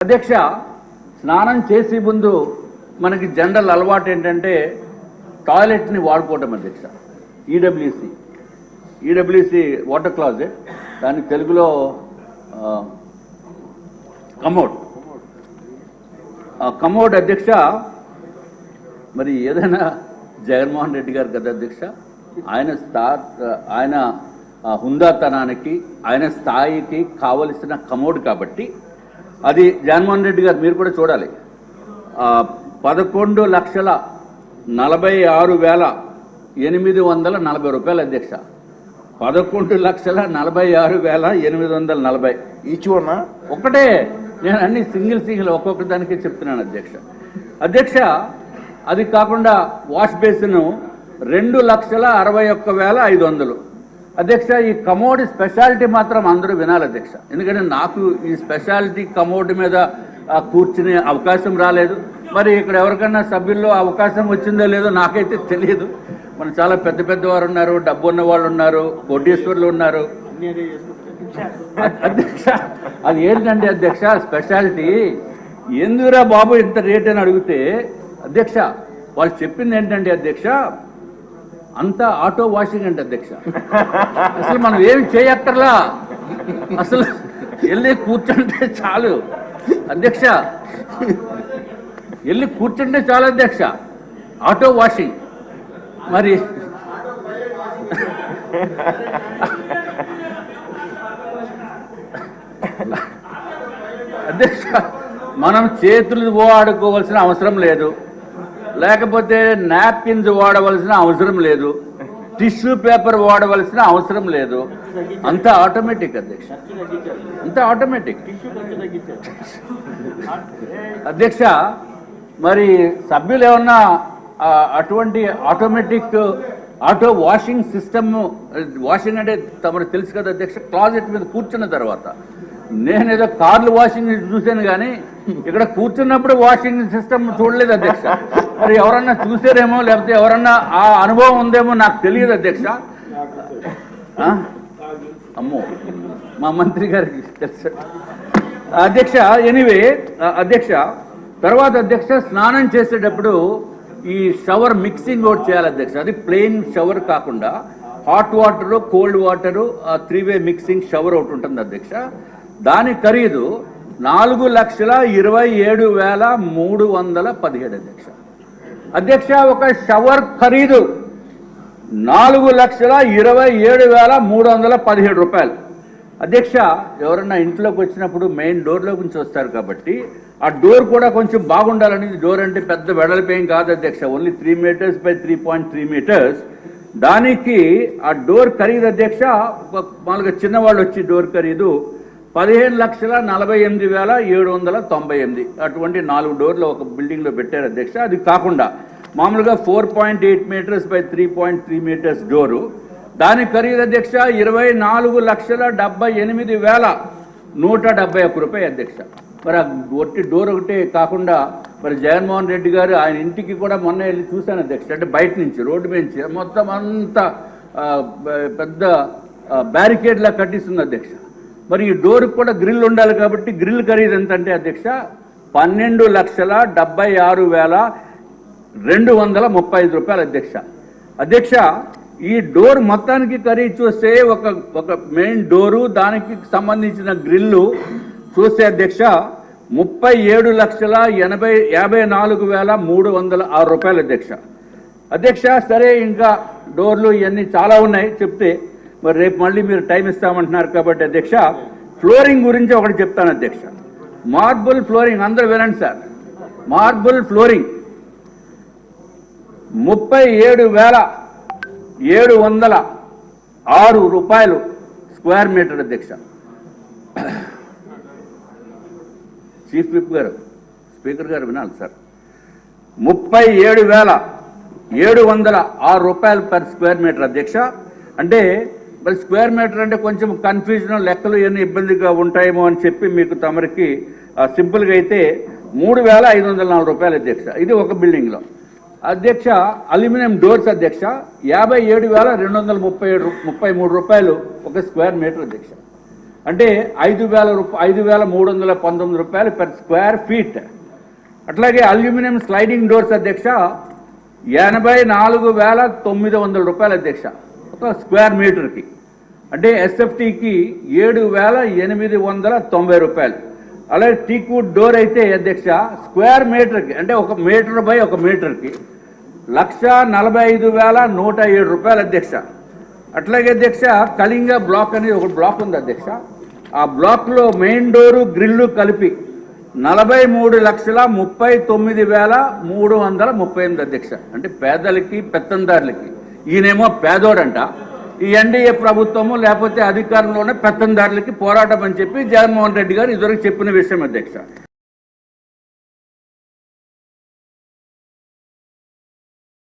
అధ్యక్ష, స్నానం చేసే ముందు మనకి జనరల్ అలవాటు ఏంటంటే టాయిలెట్ని వాడుకోవటం అధ్యక్ష. ఈడబ్ల్యూసి వాటర్ క్లాజెట్, దాని తెలుగులో కమోడ్ అధ్యక్ష. మరి ఏదైనా జగన్మోహన్ రెడ్డి గారు కదా అధ్యక్ష, ఆయన హుందాతనానికి ఆయన స్థాయికి కావలసిన కమోడ్ కాబట్టి అది జగన్మోహన్ రెడ్డి గారు మీరు కూడా చూడాలి. 11,46,840 రూపాయలు అధ్యక్ష. 11,46,840 ఈచ్ వన్ ఒకటే. నేను అన్ని సింగిల్ ఒక్కొక్క దానికి చెప్తున్నాను అధ్యక్ష. అధ్యక్ష, అది కాకుండా వాష్ బేసిన్ 2,61,500 అధ్యక్ష. ఈ కమోడ్ స్పెషాలిటీ మాత్రం అందరూ వినాలి అధ్యక్ష, ఎందుకంటే నాకు ఈ స్పెషాలిటీ కమోడ్ మీద కూర్చునే అవకాశం రాలేదు. మరి ఇక్కడ ఎవరికన్నా సభ్యుల్లో అవకాశం వచ్చిందో లేదో నాకైతే తెలియదు. మన చాలా పెద్దవారు ఉన్నారు, డబ్బు ఉన్న వాళ్ళు ఉన్నారు, కోటీశ్వరులు ఉన్నారు అధ్యక్ష. అది ఏంటంటే అధ్యక్ష స్పెషాలిటీ, ఎందుకురా బాబు ఇంత రేట్ అని అడిగితే అధ్యక్ష వాళ్ళు చెప్పింది ఏంటంటే అధ్యక్ష, అంతా ఆటో వాషింగ్ అంటే అధ్యక్ష. అసలు మనం ఏమి చేయక్కర్లా, అసలు వెళ్ళి కూర్చుంటే చాలు అధ్యక్ష, వెళ్ళి కూర్చుంటే చాలు అధ్యక్ష, ఆటో వాషింగ్. మరి అధ్యక్ష మనం చేతులు వాడుకోవాల్సిన అవసరం లేదు, లేకపోతే నాప్కిన్స్ వాడవలసిన అవసరం లేదు, టిష్యూ పేపర్ వాడవలసిన అవసరం లేదు. అంతా ఆటోమేటిక్ అధ్యక్ష, అంతా ఆటోమేటిక్ అధ్యక్ష. మరి సభ్యులు ఏమన్నా అటువంటి ఆటో వాషింగ్ సిస్టమ్, వాషింగ్ అంటే తమకు తెలుసు కదా అధ్యక్ష, క్లాజెట్ మీద కూర్చున్న తర్వాత. నేనేదో కార్లు వాషింగ్ చూశాను కానీ ఇక్కడ కూర్చున్నప్పుడు వాషింగ్ సిస్టమ్ చూడలేదు అధ్యక్ష. మరి ఎవరన్నా చూసారేమో, లేకపోతే ఎవరన్నా ఆ అనుభవం ఉందేమో నాకు తెలియదు అధ్యక్ష. అమ్మో, మా మంత్రి గారికి తెలుసు అధ్యక్ష. ఎనీవే అధ్యక్ష, తర్వాత అధ్యక్ష స్నానం చేసేటప్పుడు ఈ షవర్ మిక్సింగ్ ఒకటి చేయాలి అధ్యక్ష. అది ప్లెయిన్ షవర్ కాకుండా హాట్ వాటరు, కోల్డ్ వాటరు, 3-వే మిక్సింగ్ షవర్ ఒకటి ఉంటుంది అధ్యక్ష. దాని ఖరీదు 4,27,317 అధ్యక్ష. అధ్యక్ష ఒక షవర్ ఖరీదు 4,27,317 రూపాయలు అధ్యక్ష. ఎవరన్నా ఇంట్లోకి వచ్చినప్పుడు మెయిన్ డోర్లో నుంచి వస్తారు కాబట్టి ఆ డోర్ కూడా కొంచెం బాగుండాలని. డోర్ అంటే పెద్ద వెడల్పేం కాదు అధ్యక్ష, ఓన్లీ 3 మీటర్స్ బై 3.3 మీటర్స్. దానికి ఆ డోర్ ఖరీదు అధ్యక్ష, మామూలుగా చిన్నవాళ్ళు వచ్చి డోర్ ఖరీదు 15,48,798. అటువంటి 4 డోర్లు ఒక బిల్డింగ్లో పెట్టారు అధ్యక్ష. అది కాకుండా మామూలుగా 4.8 మీటర్స్ బై 3.3 మీటర్స్ డోరు, దాని ఖరీదు అధ్యక్ష 24,78,171 రూపాయలు అధ్యక్ష. మరి ఆ ఒట్టి డోర్ ఒకటే కాకుండా మరి జగన్మోహన్ రెడ్డి గారు ఆయన ఇంటికి కూడా మొన్న వెళ్ళి చూశాను అధ్యక్ష. అంటే బయట నుంచి రోడ్డు నుంచి మొత్తం అంతా పెద్ద బ్యారికేడ్లా కట్టిస్తుంది అధ్యక్ష. మరి ఈ డోర్కి కూడా గ్రిల్ ఉండాలి కాబట్టి గ్రిల్ ఖరీదు ఎంత అంటే అధ్యక్ష 12,76,235 రూపాయలు అధ్యక్ష. అధ్యక్ష ఈ డోర్ మొత్తానికి ఖరీదు చూస్తే ఒక మెయిన్ డోరు, దానికి సంబంధించిన గ్రిల్లు చూస్తే అధ్యక్ష 37,54,306 రూపాయలు అధ్యక్ష. అధ్యక్ష సరే, ఇంకా డోర్లు ఇవన్నీ చాలా ఉన్నాయి చెప్తే, మరి రేపు మళ్ళీ మీరు టైం ఇస్తామంటున్నారు కాబట్టి అధ్యక్ష ఫ్లోరింగ్ గురించి ఒకటి చెప్తాను అధ్యక్ష. మార్బుల్ ఫ్లోరింగ్, అందరూ వినండి సార్. మార్బుల్ ఫ్లోరింగ్ 37,706 రూపాయలు స్క్వేర్ మీటర్ అధ్యక్ష. చీఫ్ విప్ గారు, స్పీకర్ గారు వినాలి సార్. 37,706 రూపాయలు పర్ స్క్వేర్ మీటర్ అధ్యక్ష. అంటే మరి స్క్వేర్ మీటర్ అంటే కొంచెం కన్ఫ్యూజన్, లెక్కలు ఇవన్నీ ఇబ్బందిగా ఉంటాయేమో అని చెప్పి మీకు తమరికి సింపుల్గా అయితే 3,504 రూపాయలు అధ్యక్ష. ఇది ఒక బిల్డింగ్లో అధ్యక్ష. అల్యూమినియం డోర్స్ అధ్యక్ష 57,233 రూపాయలు ఒక స్క్వేర్ మీటర్ అధ్యక్ష. అంటే 5,319 రూపాయలు పెర్ స్క్వేర్ ఫీట్. అట్లాగే అల్యూమినియం స్లైడింగ్ డోర్స్ అధ్యక్ష 84,900 రూపాయలు అధ్యక్ష ఒక స్క్వేర్ మీటర్కి. అంటే ఎస్ఎఫ్టీకి 7,890 రూపాయలు. అలాగే టీక్వుడ్ డోర్ అయితే అధ్యక్ష స్క్వేర్ మీటర్కి అంటే 1 మీటర్ బై 1 మీటర్కి 1,45,107 రూపాయలు అధ్యక్ష. అట్లాగే అధ్యక్ష కళింగ బ్లాక్ అనేది ఒక బ్లాక్ ఉంది అధ్యక్ష. ఆ బ్లాక్లో మెయిన్ డోరు గ్రిల్లు కలిపి 43,39,338 అధ్యక్ష. అంటే పేదలకి పెత్తందారులకి. ఈయనేమో పేదోడంట, ఈ ఎన్డీఏ ప్రభుత్వము లేకపోతే అధికారంలోనే పెత్తందారులకి పోరాటం అని చెప్పి జగన్మోహన్ రెడ్డి గారు ఇదివరకు చెప్పిన విషయం అధ్యక్ష.